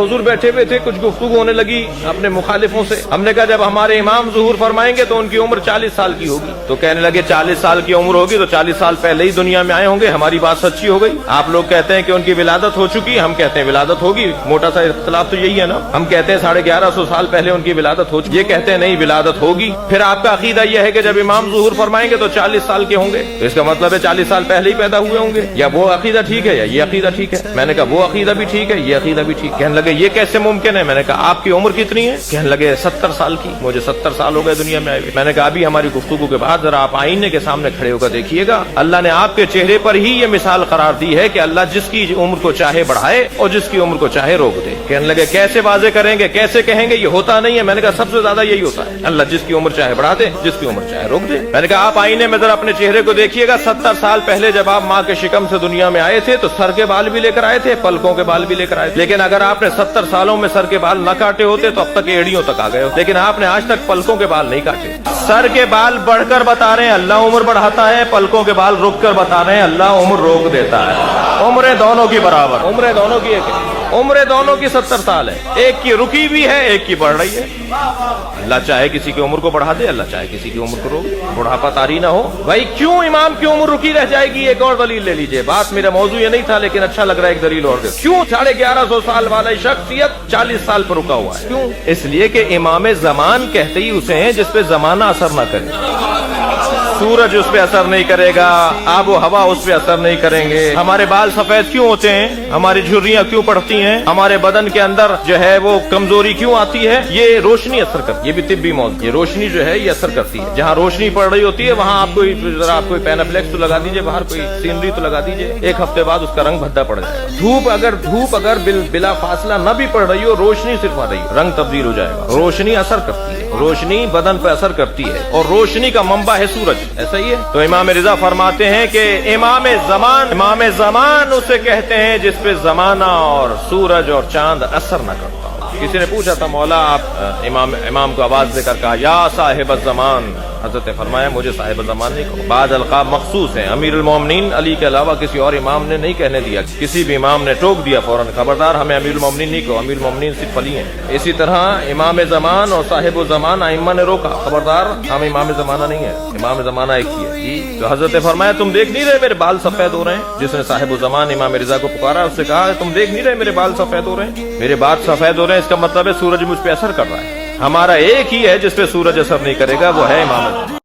हुजूर बैठे हुए थे, कुछ गुफ्तगू होने लगी अपने मुखालिफों से। हमने कहा जब हमारे इमाम ज़ुहूर फरमाएंगे तो उनकी उम्र 40 साल की होगी। तो कहने लगे 40 साल की उम्र होगी तो 40 साल पहले ही दुनिया में आए होंगे। हमारी बात सच्ची हो गई। आप लोग कहते हैं कि उनकी विलादत हो चुकी, हम कहते हैं विलादत होगी। मोटा सा इख्तिलाफ तो यही है ना। हम कहते हैं 1150 साल पहले उनकी विलादत हो चुकी, ये कहते हैं नहीं विलादत होगी। फिर आपका अकीदा यह है कि जब इमाम ज़ुहूर फरमाएंगे तो 40 साल के होंगे, तो इसका मतलब है 40 साल पहले ही पैदा हुए होंगे। या वो अकीदा ठीक है या ये अकीदा ठीक है। मैंने कहा वो अकीदा भी ठीक है, ये अकीदा भी ठीक। कहने लगे ये कैसे मुमकिन है। मैंने कहा आपकी उम्र कितनी है। कहने लगे 70 साल की। मुझे 70 साल हो गए दुनिया में आए हुए। मैंने कहा अभी हमारी गुफ्तगू के बाद जरा आप आईने के सामने खड़े होकर देखिएगा, अल्लाह ने आपके चेहरे पर ही ये मिसाल करार दी है कि अल्लाह जिसकी उम्र को चाहे बढ़ाए और जिसकी उम्र को चाहे रोक दे। कहने लगे कैसे वाजे करेंगे, कैसे कहेंगे, ये होता नहीं है। मैंने कहा सबसे ज्यादा यही होता है, अल्लाह जिसकी उम्र चाहे बढ़ा दे, जिसकी उम्र चाहे रोक दे। मैंने कहा आप आईने में जरा अपने चेहरे को देखिएगा। 70 साल पहले जब आप माँ के शिकम से दुनिया में आए थे तो सर के बाल भी लेकर आए थे, पलकों के बाल भी लेकर आए थे। लेकिन अगर आपने 70 सालों में सर के बाल न काटे होते तो अब तक एड़ियों तक आ गए हो। लेकिन आपने आज तक पलकों के बाल नहीं काटे। सर के बाल बढ़कर बता रहे हैं अल्लाह उम्र बढ़ाता है, पलकों के बाल रुक कर बता रहे हैं अल्लाह उम्र रोक देता है। उम्रें दोनों की बराबर, उम्रें दोनों की एक है। उम्रें दोनों की 70 साल है, एक की रुकी भी है, एक की बढ़ रही है। अल्लाह चाहे किसी की उम्र को बढ़ा दे, अल्लाह चाहे किसी की उम्र को रोक। बुढ़ापा तारी ना हो। भाई क्यों इमाम की उम्र रुकी रह जाएगी, एक और दलील ले लीजिए। बात मेरा मौजू ये नहीं था लेकिन अच्छा लग रहा है एक दलील और दे। क्यों 1150 साल वाला शख्सियत 40 साल पर रुका हुआ है। क्यों? इसलिए कि इमाम ज़मान कहते ही उसे हैं जिसपे जमाना असर न करे। सूरज उस पे असर नहीं करेगा, आबो हवा उस पे असर नहीं करेंगे। हमारे बाल सफेद क्यों होते हैं, हमारी झुर्रियां क्यों पड़ती हैं, हमारे बदन के अंदर जो है वो कमजोरी क्यों आती है, ये रोशनी असर करती है। ये भी तिब्बी मौत, ये रोशनी जो है ये असर करती है। जहाँ रोशनी पड़ रही होती है वहाँ आप कोई पैनाफ्लेक्स तो लगा दीजिए, बाहर कोई सीनरी तो लगा दीजिए, एक हफ्ते बाद उसका रंग भद्दा पड़ जाएगा। धूप अगर बिला फासला न भी पड़ रही हो, रोशनी सिर्फ आ रही हो, रंग तब्दील हो जाएगा। रोशनी असर करती है, रोशनी बदन पर असर करती है और रोशनी का मंबा है सूरज। ऐसा ही है। तो इमाम रिजा फरमाते हैं कि इमाम ज़मान उसे कहते हैं जिस पे जमाना और सूरज और चांद असर न करता। किसी ने पूछा था मौला आप इमाम को आवाज देकर कहा या साहिब ज़मान। हजरत ने फरमाया मुझे साहिब ज़मान नहीं कहो। बाद अलकाब मखसूस है, अमीरुल मोमिनीन अली के अलावा किसी और इमाम ने नहीं कहने दिया। किसी भी इमाम ने टोक दिया फौरन खबरदार हमें अमीरुल मोमिनीन नहीं कहो, अमीरुल मोमिनीन सिर्फ अली हैं। इसी तरह इमाम ज़मान और साहिब ज़मान आइम्मा ने रोका, खबरदार हम इमाम ज़माना नहीं है, इमाम ज़माना एक ही है जी। तो हजरत ने फरमाया तुम देख नहीं रहे मेरे बाल सफेद हो रहे हैं। जिसने साहिब ज़मान इमाम रिजा को पुकारा उससे कहा तुम देख नहीं रहे मेरे बाल सफेद हो रहे हैं, मेरे बाल सफेद हो रहे हैं, इसका मतलब है सूरज मुझ पे असर कर रहा है। हमारा एक ही है जिस पे सूरज असर नहीं करेगा, वो है इमाम।